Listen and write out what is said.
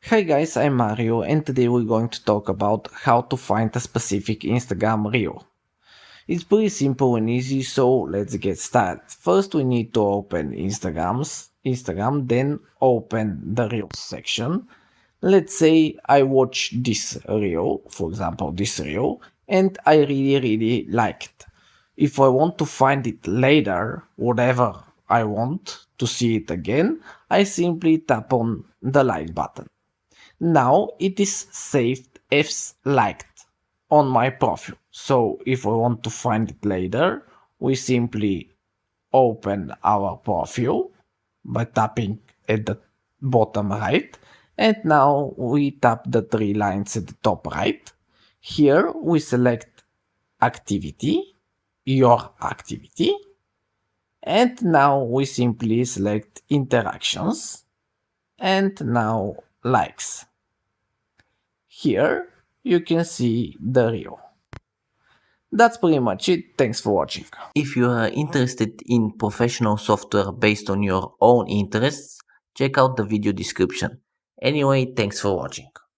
Hi guys, I'm Mario and today we're going to talk about how to find a specific Instagram reel. It's pretty simple and easy, so let's get started. First we need to open Instagram, then open the Reels section. Let's say I watch this reel, for example this reel, and I really like it. If I want to find it later, whatever I want to see it again, I simply tap on the like button. Now it is saved as liked on my profile. So if we want to find it later, we simply open our profile by tapping at the bottom right. And now we tap the three lines at the top right. Here we select activity, your activity. And now we simply select interactions and now likes. Here you can see the reel. That's pretty much it. Thanks for watching. If you are interested in professional software based on your own interests, check out the video description. Anyway, thanks for watching.